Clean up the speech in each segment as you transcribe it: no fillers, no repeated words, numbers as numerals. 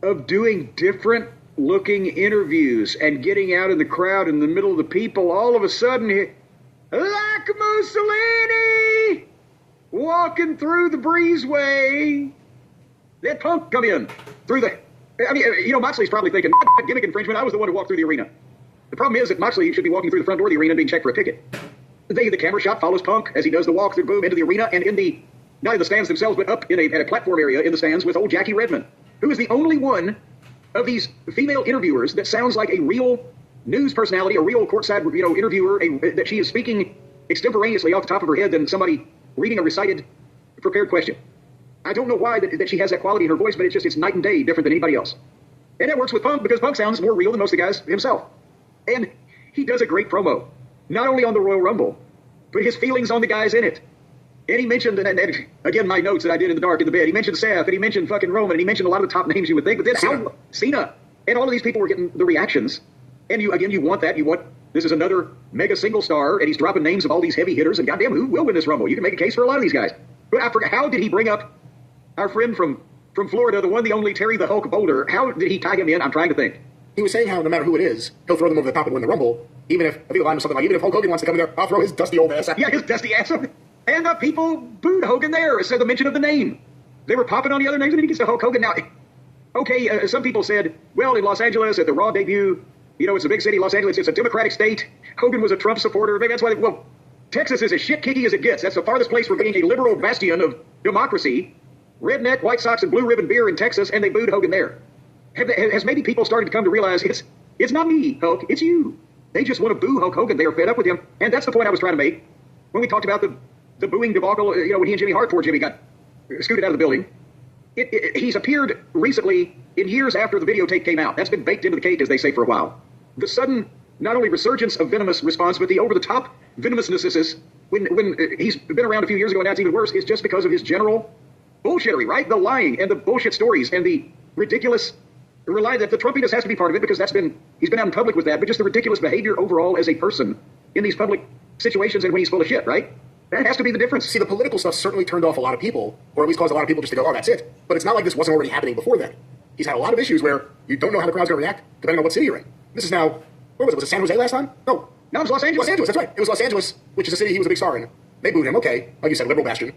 of doing different looking interviews and getting out in the crowd in the middle of the people, all of a sudden, like Mussolini, walking through the breezeway. That Punk come in through the... I mean, Moxley's probably thinking, gimmick infringement, I was the one who walked through the arena. The problem is that Moxley should be walking through the front door of the arena being checked for a ticket. The camera shot follows Punk as he does the walk through boom into the arena and not in the stands themselves, but up at a platform area in the stands with old Jackie Redmond, who is the only one of these female interviewers that sounds like a real news personality, a real courtside interviewer, that she is speaking extemporaneously off the top of her head than somebody reading a recited, prepared question. I don't know why that she has that quality in her voice, but it's night and day different than anybody else. And that works with Punk because Punk sounds more real than most of the guys himself. And he does a great promo, not only on the Royal Rumble, but his feelings on the guys in it. And he mentioned, and again, my notes that I did in the dark in the bed, he mentioned Seth, and he mentioned fucking Roman, and he mentioned a lot of the top names you would think, but then Cena. And all of these people were getting the reactions. And you want that. This is another mega single star, and he's dropping names of all these heavy hitters, and goddamn, who will win this Rumble? You can make a case for a lot of these guys. But I forgot, how did he bring up our friend from Florida, the one, the only Terry the Hulk Boulder? How did he tie him in? I'm trying to think. He was saying how no matter who it is, he'll throw them over the top and win the Rumble. Even if, I think the line was something like, even if Hulk Hogan wants to come in there, I'll throw his dusty old ass out. Yeah, his dusty ass. And the people booed Hogan there, said the mention of the name. They were popping on the other names, and he gets to Hulk Hogan. Now, okay, some people said, well, in Los Angeles, at the Raw debut, it's a big city, Los Angeles, it's a Democratic state. Hogan was a Trump supporter. Maybe that's why, Texas is as shit-kicky as it gets. That's the farthest place from being a liberal bastion of democracy. Redneck, White Sox, and Blue Ribbon beer in Texas, and they booed Hogan there. Has maybe people started to come to realize it's not me, Hulk, it's you. They just want to boo Hulk Hogan. They are fed up with him. And that's the point I was trying to make when we talked about the booing debacle, when he and Jimmy Hart, poor Jimmy, got scooted out of the building. He's appeared recently in years after the videotape came out. That's been baked into the cake, as they say, for a while. The sudden, not only resurgence of venomous response, but the over-the-top venomousness when he's been around a few years ago, and now it's even worse, is just because of his general bullshittery, right? The lying and the bullshit stories and the ridiculous that the Trumpiness has to be part of it because he's been out in public with that, but just the ridiculous behavior overall as a person in these public situations and when he's full of shit, right? That has to be the difference. See, the political stuff certainly turned off a lot of people, or at least caused a lot of people just to go, oh, that's it. But it's not like this wasn't already happening before then. He's had a lot of issues where you don't know how the crowd's going to react, depending on what city you're in. This is now, where was it? Was it San Jose last time? No, it was Los Angeles. Los Angeles, that's right. It was Los Angeles, which is a city he was a big star in. They booed him, okay. Like you said, liberal bastion.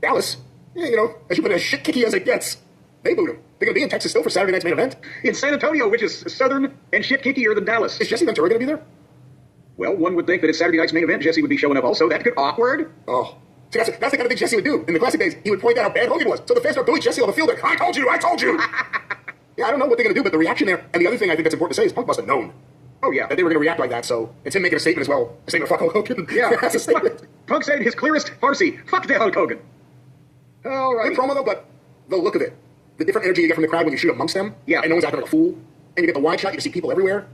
Dallas, as you put it, as shit-kicky as it gets, they booed him. They're going to be in Texas still for Saturday night's main event. In San Antonio, which is southern and shit-kickier than Dallas. Is Jesse Ventura going to be there? Well, one would think that at Saturday night's main event, Jesse would be showing up also. That could awkward. Oh. See, that's the kind of thing Jesse would do. In the classic days, he would point out how bad Hogan was. So the fans start booing Jesse on the field. Like, I told you! Yeah, I don't know what they're going to do, but the reaction there, and the other thing I think that's important to say is Punk must have known. Oh, yeah. That they were going to react like that, so it's him making a statement as well. A statement of fuck Hulk Hogan. Yeah. That's a statement. Punk said his clearest Farsi, fuck the Hulk Hogan. All right. Good promo, though, but the look of it. The different energy you get from the crowd when you shoot amongst them. Yeah. And no one's acting like a fool. And you get the wide shot, you can see people everywhere.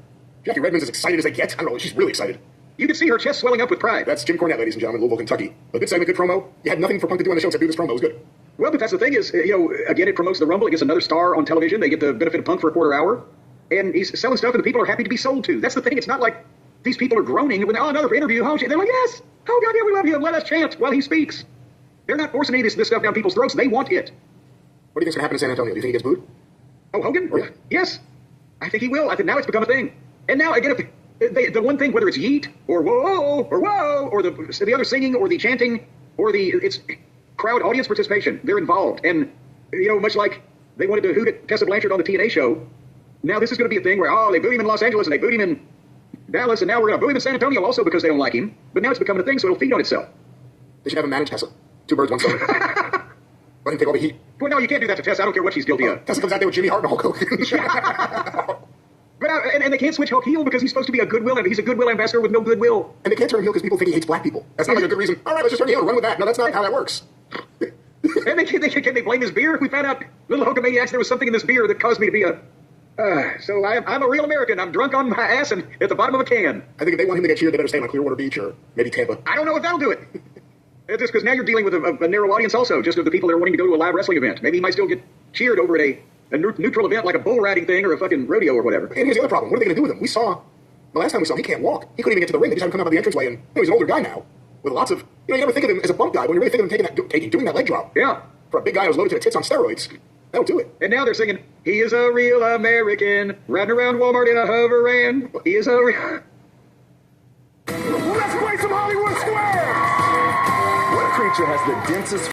Jackie Redmond's as excited as they get. I don't know, she's really excited. You can see her chest swelling up with pride. That's Jim Cornette, ladies and gentlemen, Louisville, Kentucky. A good segment, good promo. You had nothing for Punk to do on the show except do this promo. It was good. Well, but that's the thing is, again, it promotes the Rumble. It gets another star on television. They get the benefit of Punk for a quarter hour. And he's selling stuff and the people are happy to be sold to. That's the thing. It's not like these people are groaning when, another interview. Oh, they're like, yes. Oh, God, yeah, we love him. Let us chant while he speaks. They're not forcing any of this stuff down people's throats. They want it. What do you think's going to happen in San Antonio? Do you think he gets booed? Oh, Hogan? Oh, yeah. Yes. I think he will. I think now it's become a thing. And now, again, the one thing, whether it's yeet or whoa or the other singing or the chanting or it's crowd audience participation, they're involved. And, much like they wanted to hoot at Tessa Blanchard on the TNA show, now this is going to be a thing where, they booed him in Los Angeles and they booed him in Dallas, and now we're going to boo him in San Antonio also because they don't like him. But now it's becoming a thing, so it'll feed on itself. They should have him manage Tessa. 2 birds, 1 stone. Let him take all the heat. Well, no, you can't do that to Tessa. I don't care what she's guilty of. Tessa comes out there with Jimmy Hart and Hulk Hogan. But and they can't switch Hulk heel because he's supposed to be a goodwill, and he's a goodwill ambassador with no goodwill. And they can't turn him heel because people think he hates black people. That's not like a good reason. All right, let's just turn heel and run with that. No, that's not how that works. And can they blame his beer? We found out, little Hulkamaniacs, there was something in this beer that caused me to be so I'm a real American. I'm drunk on my ass and at the bottom of a can. I think if they want him to get cheered, they better stay on Clearwater Beach or maybe Tampa. I don't know if that'll do it. Just because now you're dealing with a narrow audience also, just of the people that are wanting to go to a live wrestling event. Maybe he might still get cheered over at a neutral event like a bull riding thing or a fucking rodeo or whatever. And here's the other problem. What are they going to do with him? We saw, the last time we saw him, he can't walk. He couldn't even get to the ring. They just had him come out of the entranceway, and he's an older guy now with lots of, you never think of him as a bump guy, but when you really think of him doing that leg drop. Yeah. For a big guy who's loaded to the tits on steroids, that'll do it. And now they're singing, He is a real American, riding around Walmart in a hover van. He is a real... Let's play some Hollywood Square! What creature has the densest